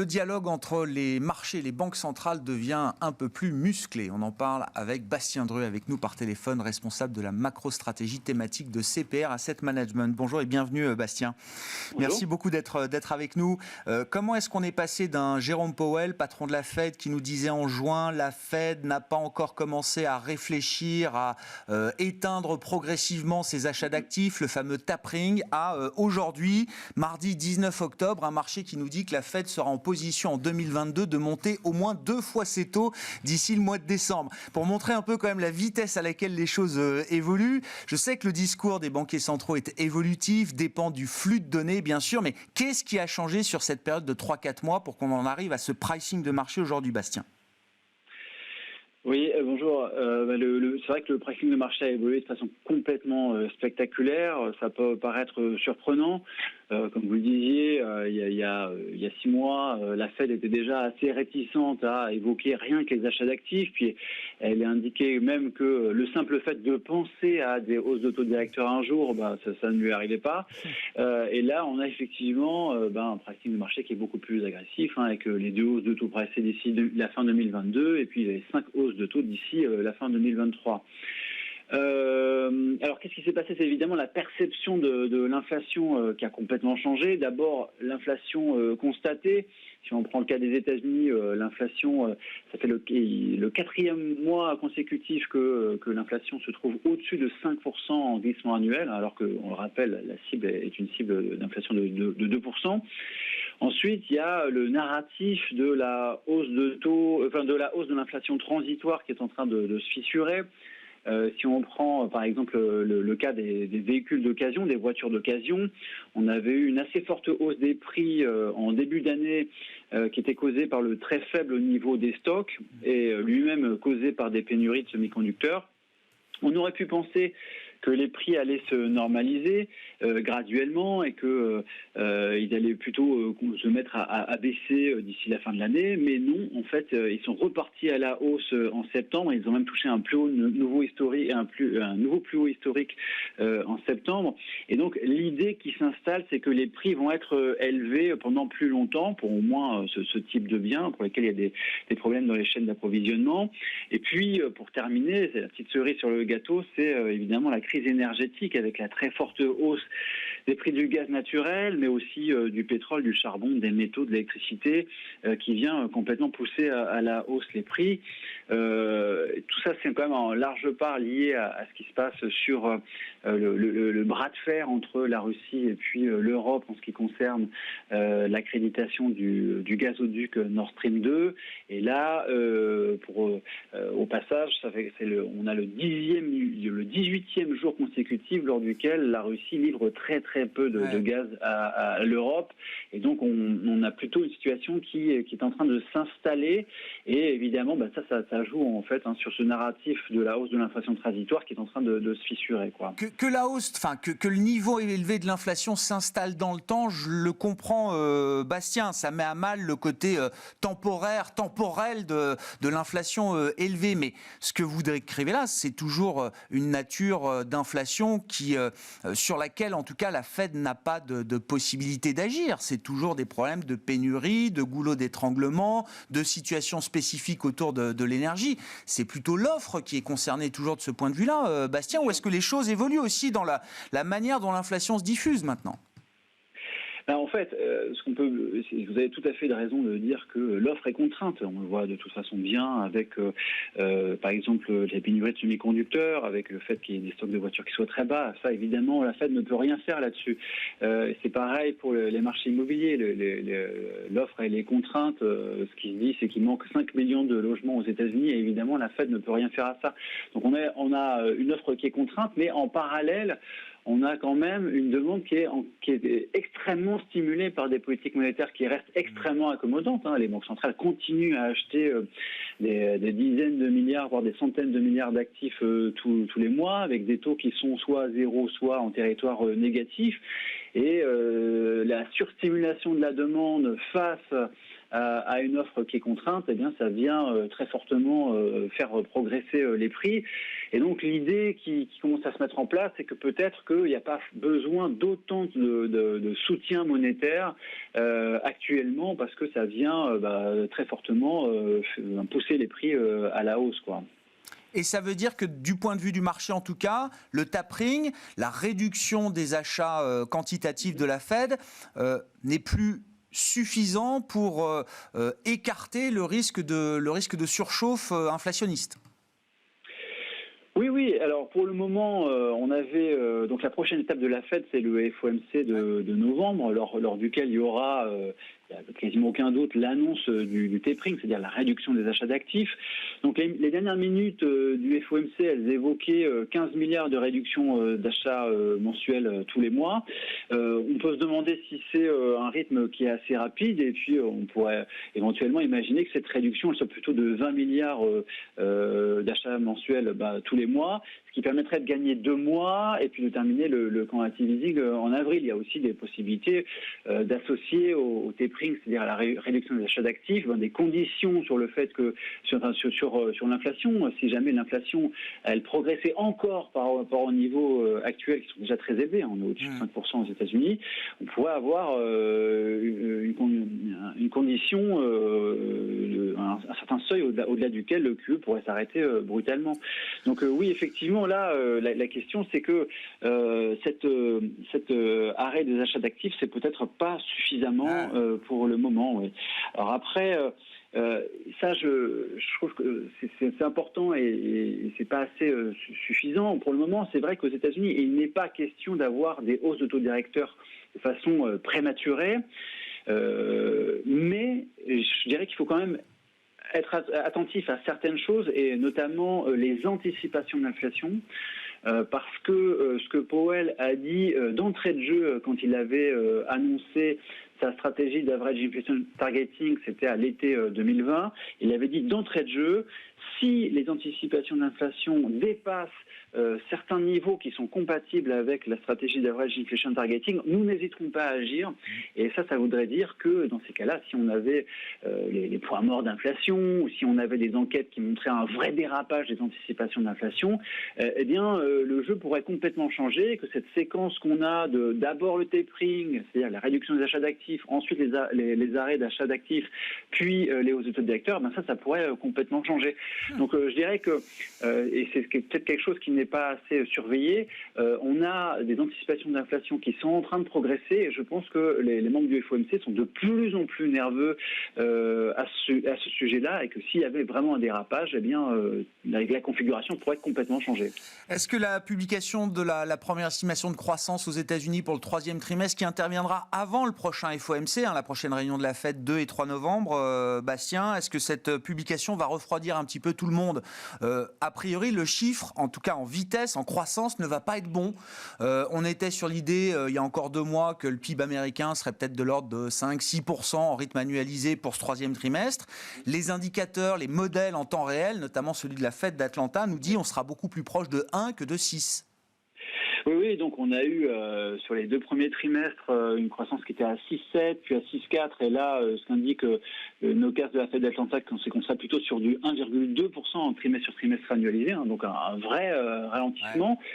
dialogue entre les marchés et les banques centrales devient un peu plus musclé. On en parle avec Bastien Dreux, avec nous par téléphone, responsable de la macro-stratégie thématique de CPR Asset Management. Bonjour et bienvenue Bastien. Bonjour. Merci beaucoup d'être avec nous. Comment est-ce qu'on est passé d'un Jérôme Powell, patron de la Fed, qui nous disait en juin, la Fed n'a pas encore commencé à réfléchir, à éteindre progressivement ses achats d'actifs, le fameux tapering, à aujourd'hui, mardi 19 octobre, un marché qui nous dit que la Fed sera en position en 2022 de monter au moins 2 fois ses taux d'ici le mois de décembre. Pour montrer un peu quand même la vitesse à laquelle les choses évoluent, je sais que le discours des banquiers centraux est évolutif, dépend du flux de données bien sûr, mais qu'est-ce qui a changé sur cette période de 3-4 mois pour qu'on en arrive à ce pricing de marché aujourd'hui, Bastien ? Oui, bonjour. C'est vrai que le pricing de marché a évolué de façon complètement spectaculaire. Ça peut paraître surprenant. Comme vous le disiez, il y a 6 mois, la Fed était déjà assez réticente à évoquer rien que les achats d'actifs. Puis elle a indiqué même que le simple fait de penser à des hausses de taux directeurs un jour, ça ne lui arrivait pas. Et là, on a effectivement un pricing de marché qui est beaucoup plus agressif, avec les 2 hausses de taux pressées d'ici la fin 2022 et puis les 5 hausses de taux d'ici la fin 2023. Alors, qu'est-ce qui s'est passé ? C'est évidemment la perception de l'inflation qui a complètement changé. D'abord, l'inflation constatée. Si on prend le cas des États-Unis, l'inflation, ça fait le 4e mois consécutif que l'inflation se trouve au-dessus de 5% en glissement annuel, alors qu'on le rappelle, la cible est une cible d'inflation de 2%. Ensuite, il y a le narratif de la hausse de taux, de la hausse de l'inflation transitoire qui est en train de se fissurer. Si on prend par exemple le cas des véhicules d'occasion, des voitures d'occasion, on avait eu une assez forte hausse des prix en début d'année qui était causée par le très faible niveau des stocks et lui-même causé par des pénuries de semi-conducteurs. On aurait pu penser que les prix allaient se normaliser graduellement et que ils allaient plutôt se mettre à baisser d'ici la fin de l'année, mais non, en fait, ils sont repartis à la hausse en septembre. Ils ont même touché un nouveau historique, un nouveau plus haut historique en septembre. Et donc l'idée qui s'installe, c'est que les prix vont être élevés pendant plus longtemps pour au moins ce type de biens pour lesquels il y a des problèmes dans les chaînes d'approvisionnement. Et puis pour terminer, c'est la petite cerise sur le gâteau, c'est évidemment la crise énergétique avec la très forte hausse des prix du gaz naturel, mais aussi du pétrole, du charbon, des métaux, de l'électricité, qui vient complètement pousser à la hausse les prix. Tout ça, c'est quand même en large part lié à ce qui se passe sur le bras de fer entre la Russie et puis l'Europe en ce qui concerne l'accréditation du gazoduc Nord Stream 2. Et là, au passage, on a le 18e jour consécutif lors duquel la Russie livre très très peu de gaz à l'Europe, et donc on a plutôt une situation qui est en train de s'installer, et évidemment ça joue en fait sur ce narratif de la hausse de l'inflation transitoire qui est en train de se fissurer, quoi. Que la hausse, que le niveau élevé de l'inflation s'installe dans le temps, je le comprends, Bastien, ça met à mal le côté temporel de l'inflation élevée, mais ce que vous décrivez là, c'est toujours une nature d'inflation sur laquelle, en tout cas, la Fed n'a pas de possibilité d'agir. C'est toujours des problèmes de pénurie, de goulot d'étranglement, de situations spécifiques autour de l'énergie. C'est plutôt l'offre qui est concernée toujours de ce point de vue-là, Bastien, ou est-ce que les choses évoluent aussi dans la manière dont l'inflation se diffuse maintenant ? En fait, vous avez tout à fait raison de dire que l'offre est contrainte. On le voit de toute façon bien avec, par exemple, les pénuries de semi-conducteurs, avec le fait qu'il y ait des stocks de voitures qui soient très bas. Ça, évidemment, la Fed ne peut rien faire là-dessus. C'est pareil pour les marchés immobiliers. L'offre, elle est contrainte. Ce qui se dit, c'est qu'il manque 5 millions de logements aux États-Unis, et évidemment, la Fed ne peut rien faire à ça. Donc, on a une offre qui est contrainte, mais en parallèle, on a quand même une demande qui est extrêmement stimulée par des politiques monétaires qui restent extrêmement accommodantes. Les banques centrales continuent à acheter des dizaines de milliards, voire des centaines de milliards d'actifs tous les mois, avec des taux qui sont soit à zéro, soit en territoire négatif. Et la surstimulation de la demande face à une offre qui est contrainte, eh bien, ça vient très fortement faire progresser les prix. Et donc, l'idée qui commence à se mettre en place, c'est que peut-être qu'il n'y a pas besoin d'autant de soutien monétaire actuellement, parce que ça vient très fortement pousser les prix à la hausse, quoi. Et ça veut dire que du point de vue du marché, en tout cas, le tapering, la réduction des achats quantitatifs de la Fed n'est plus suffisant pour écarter le risque de surchauffe inflationniste. Oui. Alors pour le moment, on avait donc la prochaine étape de la Fed, c'est le FOMC de novembre, lors duquel il y aura il n'y a quasiment aucun doute l'annonce du tapering, c'est-à-dire la réduction des achats d'actifs. Donc les dernières minutes du FOMC, elles évoquaient 15 milliards de réduction d'achats mensuels tous les mois. On peut se demander si c'est un rythme qui est assez rapide, et puis on pourrait éventuellement imaginer que cette réduction elle soit plutôt de 20 milliards d'achats mensuels tous les mois, ce qui permettrait de gagner 2 mois et puis de terminer le quantitative easing en avril. Il y a aussi des possibilités d'associer au tapering, c'est-à-dire à la réduction des achats d'actifs, des conditions sur le fait que sur l'inflation, si jamais l'inflation elle progressait encore par rapport au niveau actuel, qui sont déjà très élevés, on est au-dessus de 5% aux États-Unis, on pourrait avoir une condition, un certain seuil au-delà duquel le QE pourrait s'arrêter brutalement. Donc oui, effectivement, là, la question, c'est que cet arrêt des achats d'actifs, c'est peut-être pas suffisamment pour le moment. Oui. Alors après, ça, je trouve que c'est important et c'est pas assez suffisant. Pour le moment, c'est vrai qu'aux États-Unis, il n'est pas question d'avoir des hausses de taux directeurs de façon prématurée, mais je dirais qu'il faut quand même être attentif à certaines choses, et notamment les anticipations d'inflation. Parce que ce que Powell a dit d'entrée de jeu quand il avait annoncé sa stratégie d'average inflation targeting, c'était à l'été 2020, il avait dit d'entrée de jeu, si les anticipations d'inflation dépassent certains niveaux qui sont compatibles avec la stratégie d'average inflation targeting, nous n'hésiterons pas à agir. Et ça voudrait dire que dans ces cas-là, si on avait les points morts d'inflation, ou si on avait des enquêtes qui montraient un vrai dérapage des anticipations d'inflation, eh bien le jeu pourrait complètement changer, que cette séquence qu'on a d'abord le tapering, c'est-à-dire la réduction des achats d'actifs, ensuite les arrêts d'achat d'actifs, puis les hausses de taux directeurs, ça pourrait complètement changer. Donc je dirais que, et c'est peut-être quelque chose qui n'est pas assez surveillé, on a des anticipations d'inflation qui sont en train de progresser, et je pense que les membres du FOMC sont de plus en plus nerveux à ce sujet-là, et que s'il y avait vraiment un dérapage, eh bien la configuration pourrait complètement changer. Est-ce que la publication de la première estimation de croissance aux États-Unis pour le 3e trimestre, qui interviendra avant le prochain FOMC, la prochaine réunion de la Fed 2 et 3 novembre, Bastien, est-ce que cette publication va refroidir un petit peu tout le monde ? A priori, le chiffre, en tout cas en vitesse, en croissance, ne va pas être bon. On était sur l'idée, il y a encore 2 mois, que le PIB américain serait peut-être de l'ordre de 5-6% en rythme annualisé pour ce 3e trimestre. Les indicateurs, les modèles en temps réel, notamment celui de la Fed d'Atlanta, nous dit on sera beaucoup plus proche de 1 que de 6. Oui, donc on a eu sur les 2 premiers trimestres une croissance qui était à 6,7, puis à 6,4, et là, ce qu'indique nos cases de la Fed d'Atlanta, c'est qu'on sera plutôt sur du 1,2% en trimestre sur trimestre annualisé, donc un vrai ralentissement. Ouais.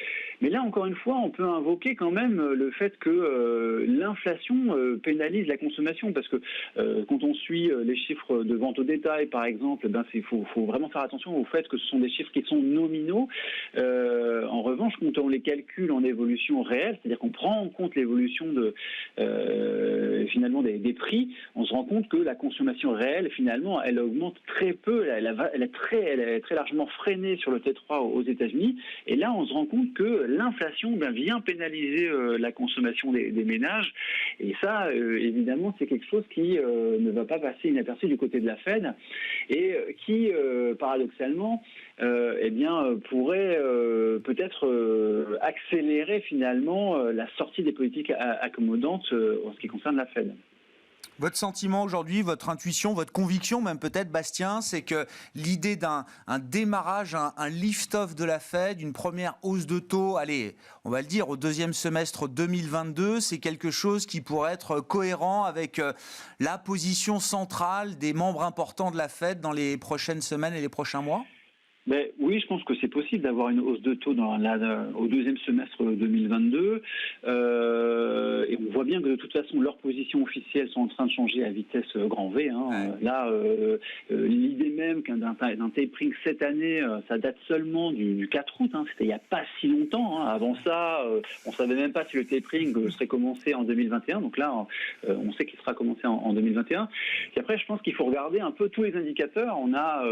Mais là, encore une fois, on peut invoquer quand même le fait que l'inflation pénalise la consommation, parce que quand on suit les chiffres de vente au détail, par exemple, il faut vraiment faire attention au fait que ce sont des chiffres qui sont nominaux. En revanche, quand on les calcule en évolution réelle, c'est-à-dire qu'on prend en compte l'évolution finalement des prix, on se rend compte que la consommation réelle, finalement, elle augmente très peu, elle est très largement freinée sur le T3 aux États-Unis, et là, on se rend compte que l'inflation vient pénaliser la consommation des ménages, et ça, évidemment, c'est quelque chose qui ne va pas passer inaperçu du côté de la Fed, et qui, paradoxalement, pourrait peut-être accélérer finalement la sortie des politiques accommodantes en ce qui concerne la Fed. Votre sentiment aujourd'hui, votre intuition, votre conviction même peut-être, Bastien, c'est que l'idée d'un démarrage, un lift-off de la Fed, une première hausse de taux, allez, on va le dire, au deuxième semestre 2022, c'est quelque chose qui pourrait être cohérent avec la position centrale des membres importants de la Fed dans les prochaines semaines et les prochains mois ? Oui, je pense que c'est possible d'avoir une hausse de taux au deuxième semestre 2022. Et on voit bien que de toute façon, leurs positions officielles sont en train de changer à vitesse grand V. Là, l'idée même d'un tapering cette année, ça date seulement du 4 août. C'était il n'y a pas si longtemps. Avant ça, on ne savait même pas si le tapering serait commencé en 2021. Donc là, on sait qu'il sera commencé en 2021. Et après, je pense qu'il faut regarder un peu tous les indicateurs. On a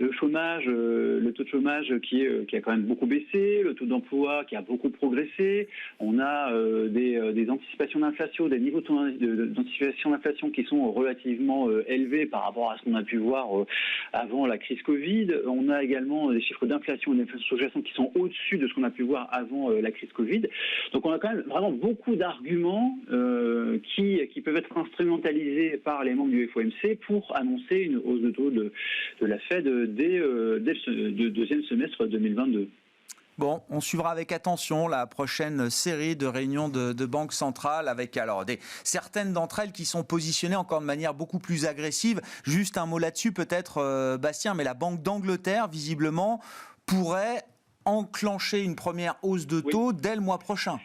le chômage, le taux de chômage qui a quand même beaucoup baissé, le taux d'emploi qui a beaucoup progressé. On a des anticipations d'inflation, des niveaux d'anticipation d'inflation qui sont relativement élevés par rapport à ce qu'on a pu voir avant la crise Covid. On a également des chiffres d'inflation et d'inflation sous-jacente qui sont au-dessus de ce qu'on a pu voir avant la crise Covid. Donc on a quand même vraiment beaucoup d'arguments qui peuvent être instrumentalisés par les membres du FOMC pour annoncer une hausse de taux de la Fed dès le deuxième semestre 2022. Bon, on suivra avec attention la prochaine série de réunions de banques centrales avec alors certaines d'entre elles qui sont positionnées encore de manière beaucoup plus agressive. Juste un mot là-dessus peut-être, Bastien, mais la Banque d'Angleterre, visiblement, pourrait enclencher une première hausse de taux dès le mois prochain.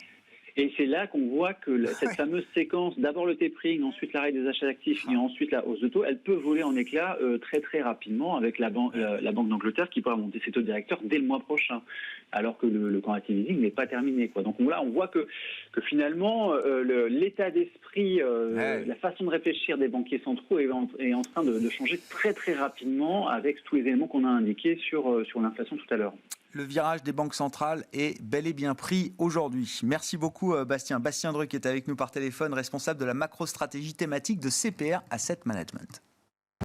Et c'est là qu'on voit que cette fameuse séquence, d'abord le tapering, ensuite l'arrêt des achats d'actifs et ensuite la hausse de taux, elle peut voler en éclats très très rapidement avec la Banque d'Angleterre qui pourra monter ses taux directeurs dès le mois prochain, alors que le quantitative easing n'est pas terminé. Donc là, on voit que finalement, l'état d'esprit, la façon de réfléchir des banquiers centraux est en train de changer très très rapidement avec tous les éléments qu'on a indiqués sur l'inflation tout à l'heure. Le virage des banques centrales est bel et bien pris aujourd'hui. Merci beaucoup Bastien. Bastien Druck est avec nous par téléphone, responsable de la macro-stratégie thématique de CPR Asset Management.